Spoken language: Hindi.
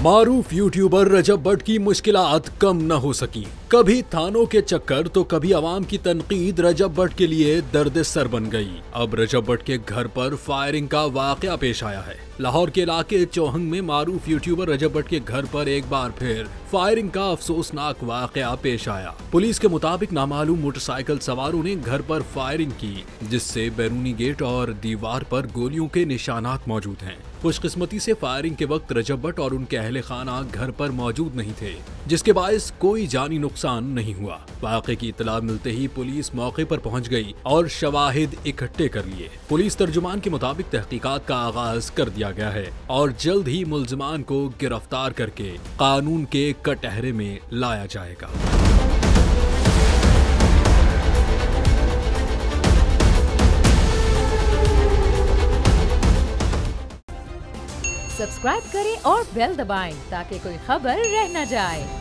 मारूफ यूट्यूबर रजब भट्ट की मुश्किलात कम न हो सकी। कभी थानों के चक्कर तो कभी आवाम की तनकीद रजब भट्ट के लिए दर्द सर बन गई। अब रजब भट्ट के घर पर फायरिंग का वाकया पेश आया है। लाहौर के इलाके चौहंग में मारूफ यूट्यूबर रजब भट्ट के घर पर एक बार फिर फायरिंग का अफसोसनाक वाकया पेश आया। पुलिस के मुताबिक नामालूम मोटरसाइकिल सवारों ने घर पर फायरिंग की, जिससे बैरूनी गेट और दीवार पर गोलियों के निशानात मौजूद हैं। खुशकिस्मती से फायरिंग के वक्त रजब भट्ट और उनके अहले खाना घर पर मौजूद नहीं थे, जिसके बायस कोई जानी नुकसान नहीं हुआ। वाक़े की इत्तला मिलते ही पुलिस मौके पर पहुंच गई और शवाहिद इकट्ठे कर लिए। पुलिस तर्जुमान के मुताबिक तहकीकात का आगाज कर दिया गया है और जल्द ही मुल्जिमान को गिरफ्तार करके कानून के कटहरे में लाया जाएगा। सब्सक्राइब करें और बेल दबाएं ताकि कोई खबर रह न जाए।